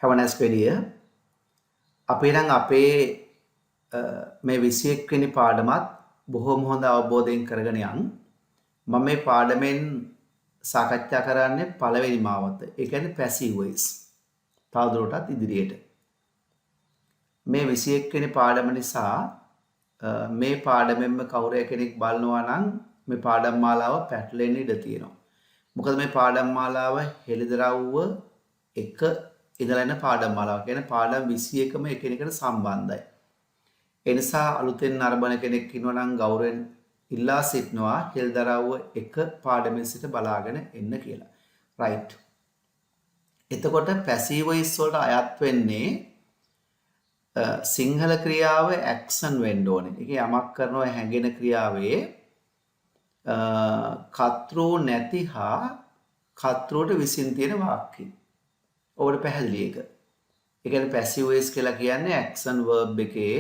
Have a nice day. අපි නම් අපේ මේ 21 වෙනි පාඩමත් බොහොම හොඳ අවබෝධයෙන් කරගෙන යන්. මම මේ පාඩමෙන් සාකච්ඡා කරන්නේ පළවෙනි මාවත. ඒ කියන්නේ passive voice. තවදුරටත් ඉදිරියට. මේ 21 වෙනි පාඩම නිසා මේ පාඩමෙන්ම කවුරු කෙනෙක් බලනවා නම් මේ පාඩම් මාලාව පැටලෙන්න ඉඩ තියෙනවා. මොකද මේ පාඩම් මාලාව හෙළිදරව්ව එක ඉඳලා යන පාඩම් මාලාව. කියන්නේ පාඩම් 21ම එකිනෙකට සම්බන්ධයි. ඒ නිසා අලුතෙන් අරබන කෙනෙක් ඉන්නවා නම් ගෞරවයෙන් ඉල්ලා සිටිනවා හෙළිදරව්ව එක පාඩමෙන් සිට බලාගෙන එන්න කියලා. right. එතකොට passive voice වලට අයත් වෙන්නේ සිංහල ක්‍රියාව action වෙන්න ඕනේ. ඒකේ යමක් කරනවා හැඟෙන ක්‍රියාවේ කර්තෘ නැති හා කර්තෘට විසින් තියෙන වාක්‍ය. ඔබට පැහැදිලි ඒක. ඒ කියන්නේ passive voice කියලා කියන්නේ action verb එකේ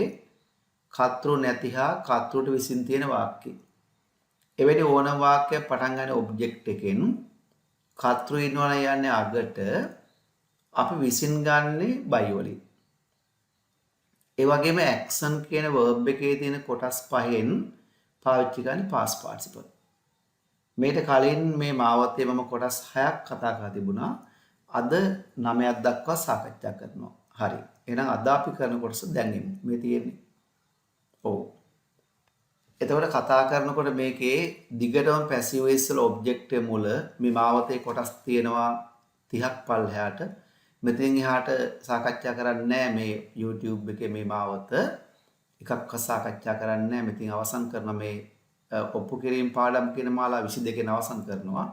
කර්තෘ නැති හා කර්තෘට විසින් තියෙන වාක්‍ය. එවැනි ඕනම වාක්‍යයක් පටන් ගන්න ඔබ්ජෙක්ට් එකෙන් කර්තෘ ඉන්නවනේ යන්නේ අගට අපි විසින් ගන්නේ by වලින්. ඒ වගේම action කියන verb එකේ තියෙන කොටස් පහෙන් පාවිච්චි කරන්නේ past participle. මේට කලින් මේ මාවතේ මම කොටස් 6ක් කතා කරලා තිබුණා. අද 9ක් දක්වා සාකච්ඡා කරනවා. හරි. එහෙනම් අද අපි කරන කොටස දැන් මේ තියෙන්නේ. ඔව්. එතකොට කතා කරනකොට මේකේ දිගටම passive voice වල object එක මුල මේ මාවතේ කොටස් තියෙනවා 30ක් පල්ලෙහාට. මෙතෙන් එහාට සාකච්ඡා කරන්නේ නැහැ මේ YouTube එකේ මේ මාවත. එකක්වත් සාකච්ඡා කරන්නේ නැහැ. මෙතෙන් අවසන් කරන මේ ඔප්පු කිරීම පාඩම් කියන මාලා 22 අවසන් කරනවා.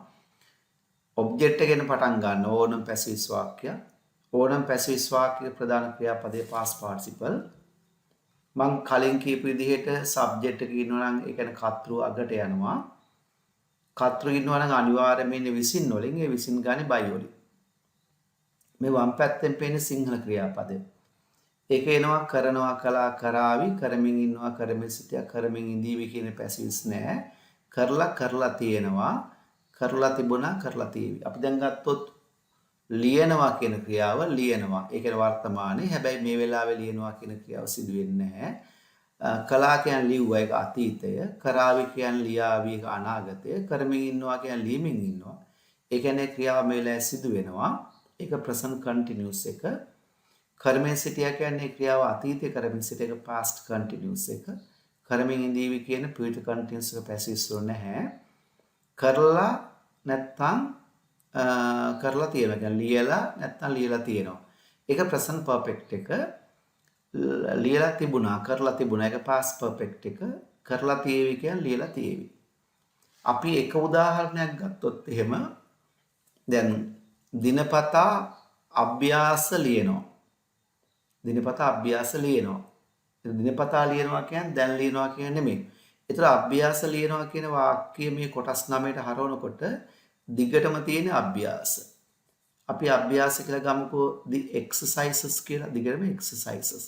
ඔබ්ජෙක්ට් එකෙන් පටන් ගන්න ඕනම passive වාක්‍ය. ඕනම passive වාක්‍යයේ ප්‍රධාන ක්‍රියාපදයේ past participle. මම කලින් කියපු විදිහට subject එක ඉන්නවා නම් ඒ කියන්නේ කර්තෘ අගට යනවා. කර්තෘ ඉන්නවා නම් අනිවාර්යයෙන්ම ඉන්නේ විසින් වලින් ඒ විසින් ගන්නේ by වලින්. මේ වම් පැත්තෙන් පේන සිංහල ක්‍රියාපදය. ඒක එනවා කරනවා කළා කරાવી කරමින් ඉන්නවා කරමින් සිටියා කරමින් ඉඳීවි කියන පැසිව්ස් නෑ. කරලා තියෙනවා කරලා තිබුණා කරලා තියෙවි. අපි දැන් ගත්තොත් ලියනවා කියන ක්‍රියාව ලියනවා. ඒක වර්තමානයේ. හැබැයි මේ වෙලාවේ ලියනවා කියන ක්‍රියාව සිදු වෙන්නේ නැහැ. කළා කියන්නේ ලිව්වා ඒක අතීතය. කරાવી කියන්නේ ලියාවි ඒක අනාගතය. කරමින් ඉන්නවා කියන්නේ ලියමින් ඉන්නවා. ඒ කියන්නේ ක්‍රියාව මේ වෙලාවේ සිදු වෙනවා. ඒක present continuous එක. කරමින් සිටියා කියන්නේ ක්‍රියාව අතීතයේ කරමින් සිට එක past continuous එක. කරමින් ඉඳීවි කියන future continuous එක passive වල නැහැ. කරලා නැත්තම් කරලා තියෙනවා. කියන්නේ ලියලා නැත්තම් ලියලා තියෙනවා. ඒක present perfect එක. ලියලා තිබුණා කරලා තිබුණා. ඒක past perfect එක. කරලා තියෙවි කියන්නේ ලියලා තියෙවි. අපි එක උදාහරණයක් ගත්තොත් එහෙම දැන් දිනපතා අභ්‍යාස ලියනවා. දිනපතා අභ්‍යාස ලියනවා. දිනපතා ලියනවා කියන්නේ දැන් ලියනවා කියන්නේ නෙමෙයි. ඒතර අභ්‍යාස ලියනවා කියන වාක්‍යය මේ කොටස් 9ට හරවනකොට දිගටම තියෙන අභ්‍යාස. අපි අභ්‍යාස කියලා ගමුකෝ the exercises කියලා දිගටම exercises.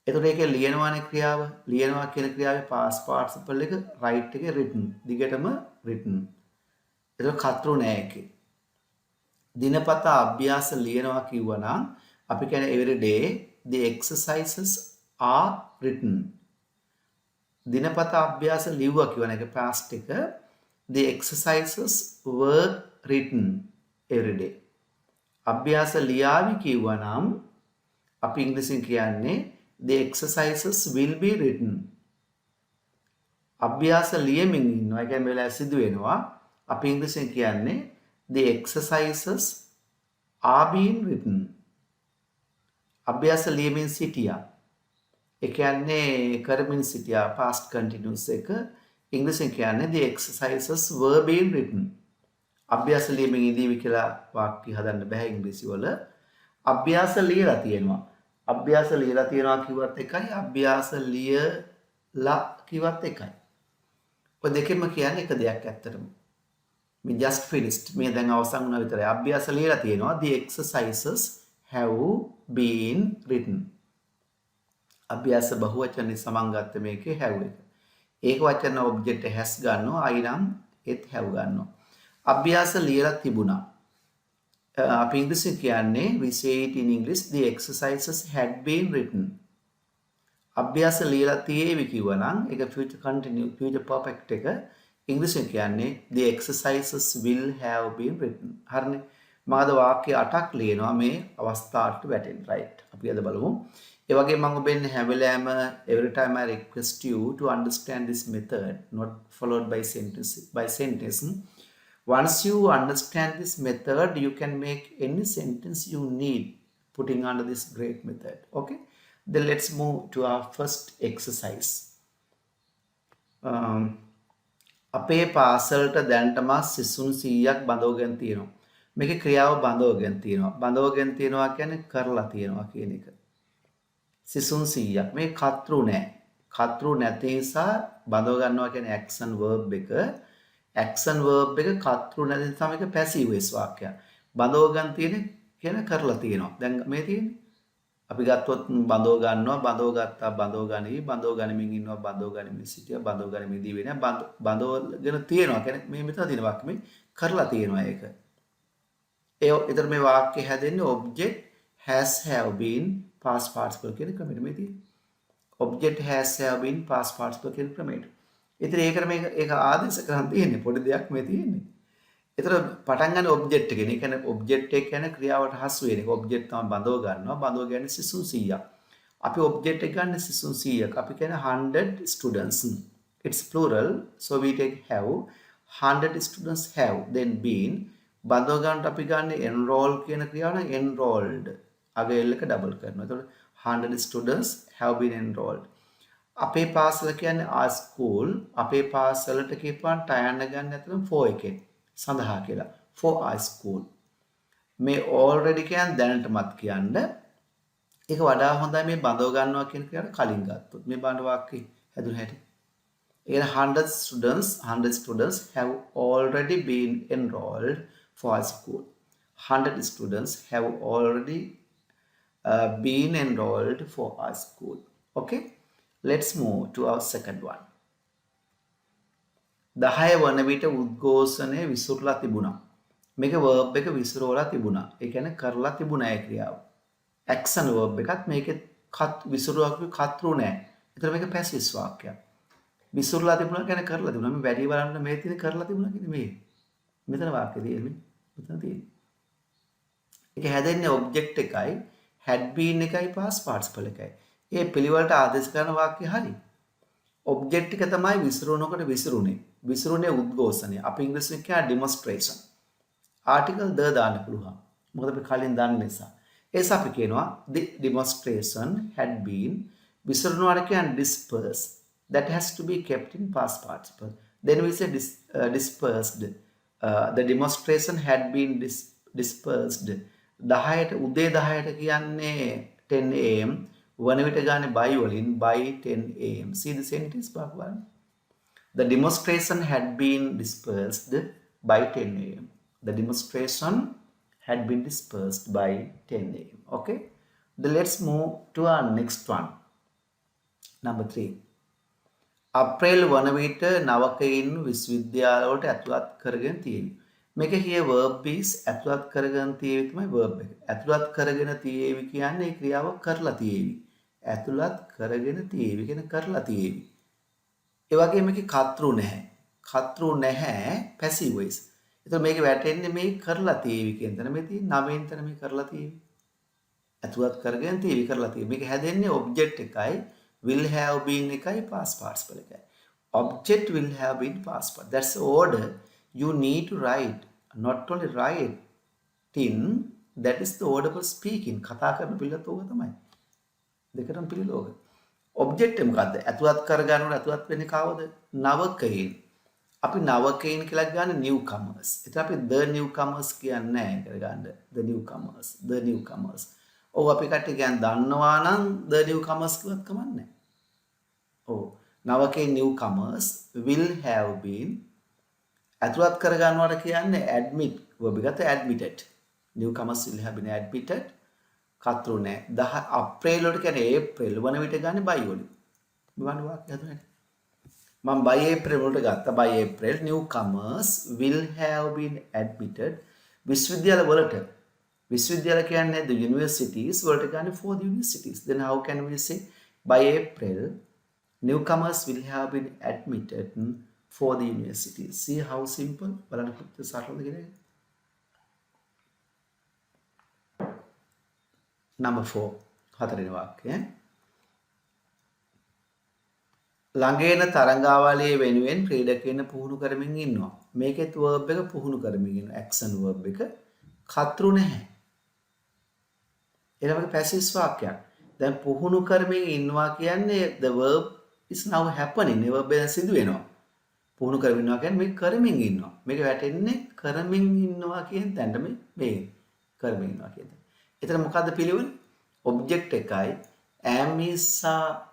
ඒතර ඒකේ ලියනවානේ ක්‍රියාව. ලියනවා කියන ක්‍රියාවේ past participle එක right එකේ written. දිගටම written. ඒතර කර්තෘ නෑ ඒකේ. දිනපතා අභ්‍යාස ලියනවා කිව්වනම් අපි කියන්නේ every day the exercises are written. දිනපතා අභ්‍යාස ලිව්වා කියන එක past එක the exercises were written every day. අභ්‍යාස ලියාවි කිව්වනම් අපි ඉංග්‍රීසියෙන් කියන්නේ the exercises will be written. අභ්‍යාස ලියමින් ඉන්නවා. ඒ කියන්නේ වෙලාව සිදු වෙනවා. අපි ඉංග්‍රීසියෙන් කියන්නේ the exercises are being written. අභ්‍යාස ලියමින් සිටියා. ඒ කියන්නේ කරමින් සිටියා past continuous එක. ඉංග්‍රීසියෙන් කියන්නේ the exercises were being written. අභ්‍යාස ලියමින් ඉඳීවි කියලා වාක්‍ය හදන්න බෑ ඉංග්‍රීසි වල. අභ්‍යාස ලියලා තියෙනවා. අභ්‍යාස ලියලා තියෙනවා කිව්වත් එකයි අභ්‍යාස ලියලා කිව්වත් එකයි. ඔය දෙකෙන්ම කියන්නේ එක දෙයක් ඇත්තටම. We just finished. මේ දැන් අවසන් වුණා විතරයි. අභ්‍යාස ලියලා තියෙනවා. The exercises have been written. අභ්‍යාස බහුවචනේ සමන්ගත්ත මේකේ have එක. ඒක වචන ඔබ්ජෙක්ට් has ගන්නවා. I නම් ඒත් have ගන්නවා. අභ්‍යාස ලියලා තිබුණා. අපි ඉංග්‍රීසියෙන් කියන්නේ we say it in English the exercises had been written. අභ්‍යාස ලියලා තියෙවි කිව්වනම් ඒක future continue future perfect එක ඉංග්‍රීසියෙන් කියන්නේ the exercises will have been written. හරිනේ. මම අද වාක්‍ය 8ක් ලියනවා මේ අවස්ථාවට වැටෙන්න. right. අපි අද බලමු. ඒ වගේ මම ඔබෙන් හැම වෙලාවෙම every time I request you to understand this method not followed by sentence. Once you understand this method you can make any sentence you need putting under this great method. Okay. Then let's move to our first exercise. අපේ පාසලට දැනටම සිසුන් 100ක් බඳවගෙන තියෙනවා. මේකේ ක්‍රියාව බඳවගෙන තියෙනවා. බඳවගෙන තියෙනවා කියන්නේ කරලා තියෙනවා කියන එක. සිසුන් 100ක්. මේ කර්තෘ නැහැ. කර්තෘ නැති නිසා බඳව ගන්නවා කියන්නේ action verb එක. action verb එක කර්තෘ නැති නිසා මේක passive voice වාක්‍යයක්. බඳව ගන්න තියෙන්නේ කියන කරලා තියෙනවා. දැන් මේ තියෙන්නේ අපි ගත්තොත් බඳව ගන්නවා බඳව ගත්තා බඳව ගනිවි බඳව ගනිමින් ඉන්නවා බඳව ගනිමින් සිටියා බඳව ගනිමින් දී වෙනවා බඳවගෙන තියෙනවා කියන්නේ මේ මෙතන තියෙන වාක්‍යෙ කරලා තියෙනවා ඒක. ඒතර මේ වාක්‍ය හැදෙන්නේ object has have been past participle කියන ක්‍රමෙට මේ තියෙන්නේ. object has have been past participle කියන ක්‍රමෙට. ඉතින් ඒකට මේක ඒක ආදේශ කරන් තියෙන්නේ පොඩි දෙයක් මේ තියෙන්නේ. ඒතර පටන් ගන්න ඔබ්ජෙක්ට් එකනේ. ඒ කියන්නේ ඔබ්ජෙක්ට් එක කියන්නේ ක්‍රියාවට හසු වෙන එක. ඔබ්ජෙක්ට් තමයි බඳව ගන්නවා. බඳව ගන්නේ සිසුන් 100ක්. අපි ඔබ්ජෙක්ට් එක ගන්න සිසුන් 100ක්. අපි කියන්නේ 100 students. It's plural. So we take have 100 students have then been බඳව ගන්නට අපි ගන්න enroll කියන ක්‍රියාව නම් enrolled. අගේ L එක ඩබල් කරනවා. එතකොට 100 students have been enrolled. අපේ පාසල කියන්නේ our school. අපේ පාසලට කියපුවාන් ටයන්න ගන්න ඇතුළම 4 එකෙන්. සඳහා කියලා for our school මේ already කියන්නේ දැනටමත් කියන්න ඒක වඩා හොඳයි මේ බඳව ගන්නවා කියන ක්‍රියාවට කලින් ගත්තොත් මේ බඳ වාක්‍ය හැදුන හැටි ඒ 100 students have already been enrolled for our school 100 students have already been enrolled for our school. Okay, let's move to our second one. 10 වන විට උද්ඝෝෂණය විසිරලා තිබුණා. මේක verb එක විසිරවලා තිබුණා. ඒ කියන්නේ කරලා තිබුණා ඒ ක්‍රියාව. action verb එකත් මේකේ විසිරුවක් කර්තෘ නැහැ. ඒතර මේක passive වාක්‍යයක්. විසිරලා තිබුණා කියන්නේ කරලා තිබුණා. මේ වැඩි බලන්න මේ තියෙන කරලා තිබුණා කියන්නේ මේ. මෙතන වාක්‍ය තියෙන්නේ. මෙතන තියෙන්නේ. ඒක හැදෙන්නේ object එකයි had been එකයි past participle එකයි. ඒ පිළිවෙලට ආදේශ කරන වාක්‍ය හරි. object එක තමයි විසිරුණකොට විසිරුනේ. විසිරුනේ උද්ඝෝෂණය. අපි ඉංග්‍රීසියෙන් කියන demonstration. article the දාන්න පුළුවන්. මොකද අපි කලින් දන්න නිසා. ඒස අපි කියනවා the demonstration had been විසිරුණාට කියන්නේ dispersed. That has to be kept in past participle. Then we say dispersed. The demonstration had been dispersed. 10ට උදේ 10ට කියන්නේ 10 am වන විට ගන්න by වලින් by 10 am. See the sentence බලන්න. The demonstration had been dispersed by 10 am. The demonstration had been dispersed by 10 am. Okay. Then let's move to our next one. Number 3. අප්‍රේල් වන විට නවකයින් විශ්වවිද්‍යාලවලට ඇතුළත් කරගෙන තියෙවි. මේක here verb is ඇතුළත් කරගෙන තියෙවි තමයි verb එක. ඇතුළත් කරගෙන තියෙවි කියන්නේ ඒ ක්‍රියාව කරලා තියෙවි. ඇතුළත් කරගෙන තියෙවි කියන කරලා තියෙවි. ඒ වගේම මේකේ කර්තෘ නැහැ. කර්තෘ නැහැ passive voice. ඒතර මේක වැටෙන්නේ මේ කරලා තියෙවි කියන තැන මේ තියෙන නවයෙන් තැන මේ කරලා තියෙවි. ඇතුළත් කරගෙන තියෙවි කරලා තියෙවි. මේක හැදෙන්නේ object එකයි will have been එකයි past participle එකයි. Object will have been past part. That's the order you need to write. Not only write in, that is the order for speaking. කතා කරන පිළිවෙලත් ඕක තමයි. දෙකටම පිළිවෙල ඕක. Object එක මොකද්ද? ඇතුළත් කර ගන්නකොට ඇතුළත් වෙන්නේ කවද? නවකයින්. අපි නවකයින් කියලා ගන්න newcomers. ඒත් අපි the newcomers කියන්නේ නැහැ කරගන්න. The newcomers. ඔව් අපි කට්ටිය කියන්නේ දන්නවා නම් the newcomers කියවත් කමන්නේ. ඔව්. නවකේ newcomers will have been ඇතුළත් කර ගන්නවට කියන්නේ admit verb එකට admitted. newcomers will have been admitted. කර්තෘ නැහැ. 10 අප්‍රේල් වලට කියන්නේ ඒප්‍රිල් වන විට ගන්න by වලින්. මෙවන වාක්‍ය හදුනේ. මම by April වලට ගත්තා. by April newcomers will have been admitted. විශ්වවිද්‍යාල වලට විශ්වවිද්‍යාල කියන්නේ the universities වලට ගන්න for the universities. Then how can we say by April newcomers will have been admitted for the universities? See how simple? බලන්න කොච්චර සරලද කියලා. Number 4 හතරවෙනි වාක්‍යය. ළඟ එන තරංගාවලිය වෙනුවෙන් ක්‍රීඩකයන් පුහුණු කරමින් ඉන්නවා. මේකෙත් verb එක පුහුණු කරමින් ඉන්න action verb එක කතරු නැහැ. ඊළඟට passive වාක්‍යයක්. දැන් පුහුණු කරමින් ඉන්නවා කියන්නේ the verb is now happening. මේ verb එක සිදු වෙනවා. පුහුණු කරමින් ඉන්නවා කියන්නේ මේක කරමින් ඉන්නවා. මේක වැටෙන්නේ කරමින් ඉන්නවා කියන තැනට මේ කරමින් ඉන්නවා කියන තැන. එතන මොකද්ද පිළිවෙල? object එකයි am is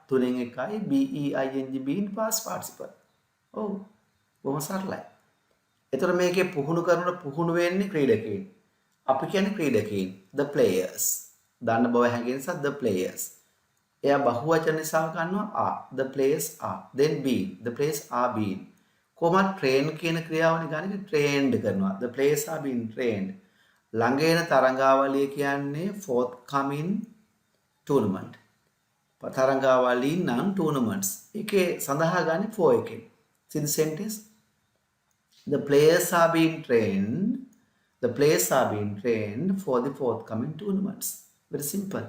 තුනෙන් එකයි BEING being past participle. ඔව්. බොහොම සරලයි. එතකොට මේකේ පුහුණු කරනකොට පුහුණු වෙන්නේ ක්‍රීඩකයන්. අපි කියන්නේ ක්‍රීඩකයන් the players. දාන්න බව හැඟෙන නිසා the players. එයා බහුවචන නිසා ගන්නවා are. The players are. Then being. The players are being. කොහොමද train කියන ක්‍රියාවනේ ගන්න එක trained කරනවා. The players are being trained. ළඟ එන තරංගාවලිය කියන්නේ forthcoming tournament. තරංගාවලිය නම් tournaments. ඒකේ සඳහා ගන්න for එකෙන්. See the sentence? The players are being trained. The players are being trained for the forthcoming tournaments. Very simple.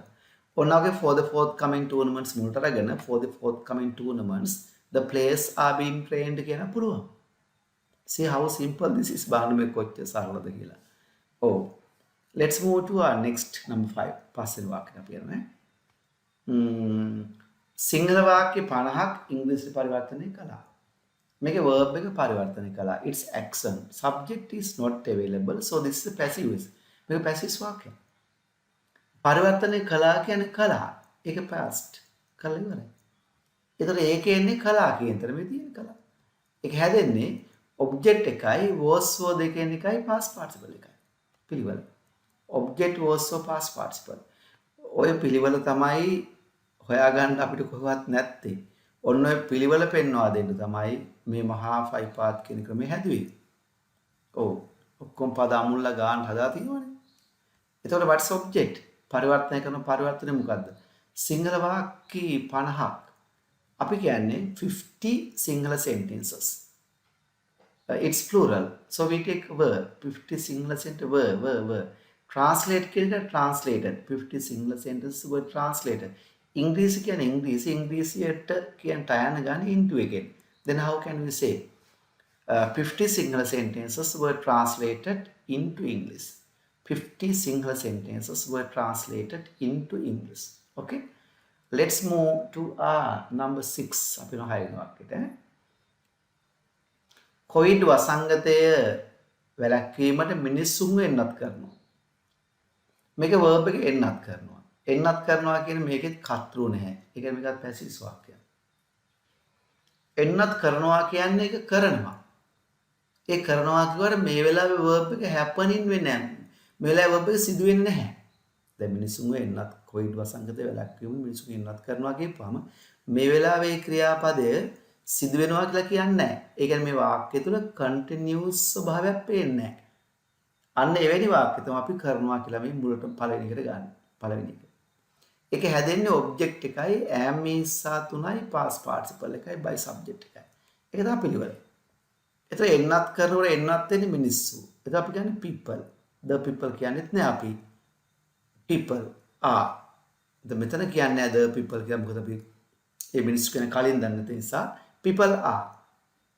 ඔන්නගේ for the forthcoming tournaments මුලට අරගෙන for the forthcoming tournaments the players are being trained කියන පුළුවන්. See how simple this is. බලන්න මේ කොච්චර සරලද කියලා. Oh, let's move to our next number 5. පස්වෙනි වාක්‍යය අපි යනවා. සිංහල වාක්‍ය 50ක් ඉංග්‍රීසියට පරිවර්තනය කළා. මේකේ verb එක පරිවර්තනය කළා. Its action. Subject is not available. So this is a passive voice. මේක passive වාක්‍යයක්. පරිවර්තනය කළා කියන්නේ කළා. ඒක past. කළා ඉවරයි. ඒතර ඒකේ එන්නේ කළා කියන තර මේ තියෙන කළා. ඒක හැදෙන්නේ object එකයි was for දෙකෙන් එකයි past participle එකයි. පිළිවෙල. object was for past participle. ඔය පිළිවෙල තමයි හොයාගන්න අපිට කොහෙවත් නැත්තේ. ඔන්න ඔය පිළිවෙල පෙන්වා දෙන්න තමයි මේ මහා ෆයිපාත් කියන ක්‍රමය හැදුවේ. ඔව්. ඔක්කොම පද අමුල්ලා ගන්න හදා තියෙනවනේ. එතකොට what's object? පරිවර්තනය කරන පරිවර්තනය මොකද්ද? සිංහල වාක්‍ය 50ක්. අපි කියන්නේ 50 Sinhala sentences. It's plural. So we take verb. 50 singular sentence verb. Translate කියන translated. 50 singular sentences were translated. English කියන්නේ Englishයට කියන තයන ගන්න into again. Then how can we say 50 singular sentences were translated into English. 50 singular sentences were translated into English. Okay? Let's move to number 6. අපි නෝ හයින වාක්‍යයට. Covid වසංගතය වැළැක්වීමට මිනිස්සුන්ව එන්නත් කරනවා. මේක verb එක එන්නත් කරනවා. එන්නත් කරනවා කියන්නේ මේකෙත් කර්තෘ නැහැ. ඒ කියන්නේ මේකත් passive වාක්‍යයක්. එන්නත් කරනවා කියන්නේ ඒක කරනවා. ඒ කරනවා කියවට මේ වෙලාවේ verb එක happening වෙන්නේ නැහැ. මේ වෙලාවේ verb එක සිදු වෙන්නේ නැහැ. දැන් මිනිසුන්ව එන්නත් කොවිඩ් වසංගතය වැළැක්වීම මිනිසුන් එන්නත් කරනවා කියපුවාම මේ වෙලාවේ ක්‍රියාපදය සිදු වෙනවා කියලා කියන්නේ නැහැ. ඒ කියන්නේ මේ වාක්‍ය තුල continuous ස්වභාවයක් පේන්නේ නැහැ. අන්න එවැනි වාක්‍ය තමයි අපි කරනවා කියලා මේ මුලට පළවෙනි එකට ගන්න. පළවෙනි එක. ඒක හැදෙන්නේ object එකයි am is තුනයි past participle එකයි by subject එකයි. ඒක තමයි පිළිවෙල. ඒතර එන්නත් කරනකොට එන්නත් වෙන්නේ මිනිස්සු. ඒක අපි කියන්නේ people. The people කියන්නේත් නෑ අපි. People are. මෙතන කියන්නේ the people කියලා මොකද අපි ඒ මිනිස්සු කියන කලින් දන්න නිසා people are.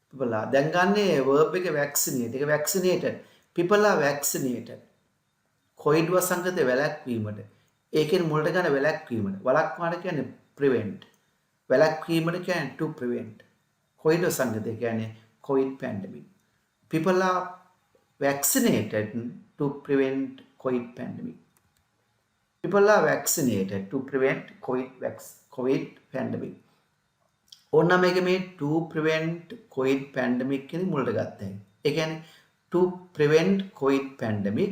people are. දැන් ගන්නේ verb එක vaccinate. ඒක vaccinated. People are vaccinated. Covid වසංගතය වැළැක්වීමට. ඒකෙන් මුලට ගන්න වැළැක්වීමට. වළක්වාට කියන්නේ prevent. වැළැක්වීමට කියන්නේ to prevent. කොවිඩ් වසංගතය කියන්නේ COVID pandemic. People are vaccinated to prevent COVID pandemic. People are vaccinated to prevent COVID pandemic. ඕන්න මේක මේ to prevent COVID pandemic කියන මුලට ගත්තා. ඒ කියන්නේ to prevent COVID pandemic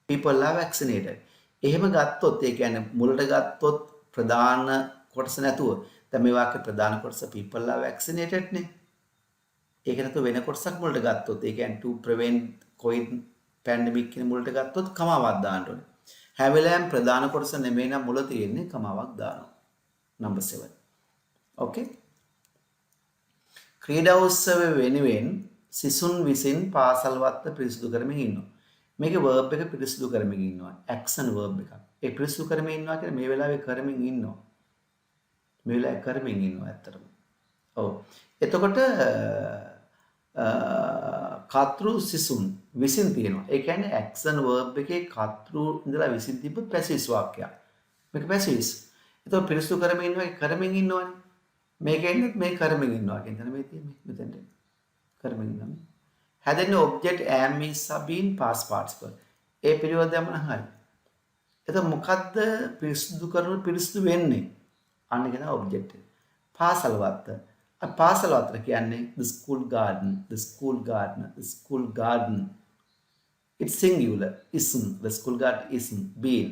people are vaccinated. එහෙම ගත්තොත් ඒ කියන්නේ මුලට ගත්තොත් ප්‍රධාන කොටස නැතුව දැන් මේ වාක්‍ය ප්‍රධාන කොටස people are vaccinated නේ. ඒක නැතුව වෙන කොටසක් මුලට ගත්තොත් ඒ කියන්නේ to prevent COVID පැන්ඩමික් කියන මුලට ගත්තොත් කමාවක් දාන්න ඕනේ. හැම වෙලාවෙම ප්‍රධාන කොටස නෙමෙයි නම් මුල තියෙන්නේ කමාවක් දානවා. number 7. okay. ක්‍රීඩා උත්සව වෙනුවෙන් සිසුන් විසින් පාසල් වත්ත පිරිසිදු කරමින් ඉන්නවා. මේකේ verb එක පිරිසිදු කරමින් ඉන්නවා. action verb එකක්. ඒ පිරිසිදු කරමින් ඉන්නවා කියන්නේ මේ වෙලාවේ කරමින් ඉන්නවා. මේ වෙලාවේ කරමින් ඉන්නවා ඇත්තටම. ඔව්. එතකොට කර්තෘ සිසුන් විසින් තියෙනවා. ඒ කියන්නේ action verb එකේ කර්තෘ ඉඳලා විසින් තිබ්බ පැසිව් වාක්‍යයක්. මේක පැසිව්ස්. එතකොට පිරිසිදු කරමින් ඉන්නවා කරමින් ඉන්නවනේ. මේකෙන්ත් මේ කරමින් ඉන්නවා කියන තැන මේ තියෙන්නේ මෙතෙන්ට. කරමින් ඉන්නවා. හැදෙන්නේ object am is have been past participle. ඒ පිළිවෙල දැම්ම නම් හරි. එතකොට මොකද්ද පිරිසිදු කරන පිරිසිදු වෙන්නේ? අන්න කියන object එක. පාසල් වත්ත. පාසල් වත්ත කියන්නේ the school garden, the school garden, the school garden. It's singular. Isn't. The school garden isn't. Been.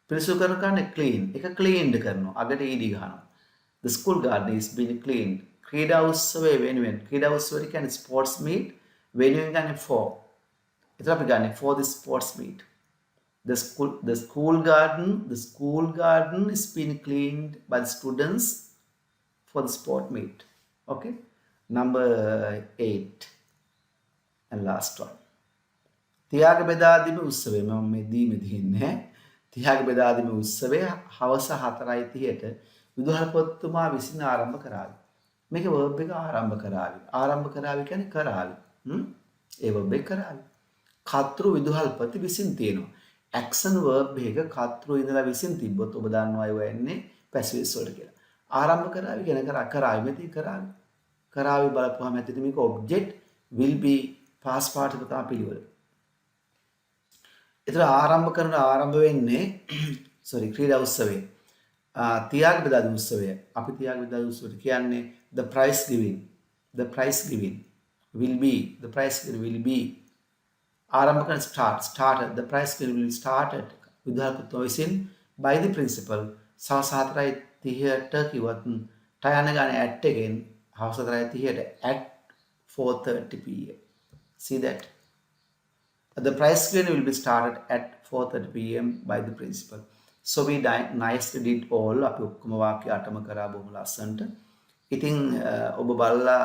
පිරිසිදු කරන කන්නේ clean. එක cleaned කරනවා. අගට ed ගහනවා. The school garden is being cleaned. ක්‍රීඩා උත්සවය වෙනුවෙන් ක්‍රීඩා උත්සවය කියන්නේ sports meet වෙනුවෙන් ගන්න for. ඒතර අපි ගන්න for the sports meet. The school garden is being cleaned by the students for the sport meet. Okay. Number 8 and last one. තියාග බෙදා දීම උත්සවය මම මේ දීමේ තියෙන්නේ. තියාග බෙදා දීම උත්සවය හවස 4:30ට විදුහල්පතිතුමා විසින් ආරම්භ කරાવી. මේක verb එක ආරම්භ කරાવી. ආරම්භ කරાવી කියන්නේ කරાવી. ඒ verb එක කරાવી. කර්තෘ විදුහල්පති විසින් තියෙනවා. action verb එක කර්තෘ ඉඳලා විසින් තිබ්බොත් ඔබ දන්නවා ඒව එන්නේ passive වලට කියලා. ආරම්භ කරાવી කියන කරાવી මෙතන කරાવી. කරાવી බලපුවාම ඇත්තට මේක object will be past participle තමයි පිළිවෙල. ඒතර ආරම්භ වෙන්නේ sorry ක්‍රීඩා උත්සවයේ තියාග බෙදා දීම උත්සවය. අපි තියාග බෙදා දීම උත්සවයට කියන්නේ the prize giving will be ආරම්භ කරන started the prize giving will started විදුහල්පතිතුමා විසින් by the principal සවස් 4:30ට කිව්වත් ටය යන ගාන at එකෙන් හවස 4:30ට at 4:30 pm. See that the prize giving will be started at 4:30 pm by the principal. So we nicely did all අපි ඔක්කොම වාක්‍ය අටම කරා බොහොම ලස්සනට. ඉතින් ඔබ බලලා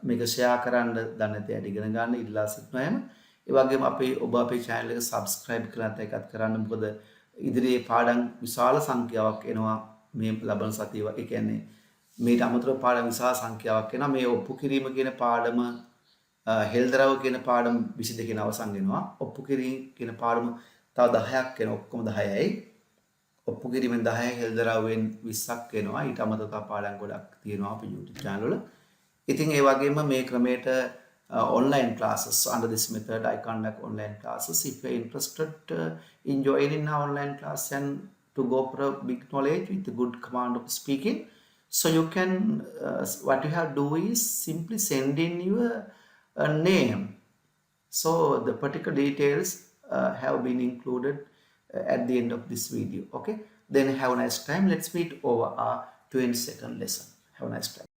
මේක ෂෙයා කරන්න දන්නේ නැති අය ඉගෙන ගන්න ඉල්ලා සිටිනවා එහෙම. ඒ වගේම ඔබ අපේ channel එක subscribe කරලා නැත්නම් ඒකත් කරන්න. මොකද ඉදිරියේ පාඩම් විශාල සංඛ්‍යාවක් එනවා මේ ලබන සතියේ. ඒ කියන්නේ මේට අමතරව පාඩම් විශාල සංඛ්‍යාවක් එනවා. මේ ඔප්පු කිරීම කියන පාඩම හෙල්දරව කියන පාඩම 22 වෙනි අවසන් වෙනවා. ඔප්පු කිරීම කියන පාඩම තව 10ක් වෙන ඔක්කොම 10යි. ඔප්පු කිරීමෙන් 10යි හෙල්දරවෙන් 20ක් වෙනවා. ඊට අමතරව තව පාඩම් ගොඩක් තියෙනවා අපේ YouTube channel වල. ඉතින් ඒ වගේම මේ ක්‍රමයට online classes under this method I conduct online classes. If you are interested in joining our online class and to go for a big knowledge with a good command of speaking, so you can what you have to do is simply send in your name. So the particular details have been included at the end of this video. Okay, then have a nice time. Let's meet over our 22nd lesson. Have a nice time.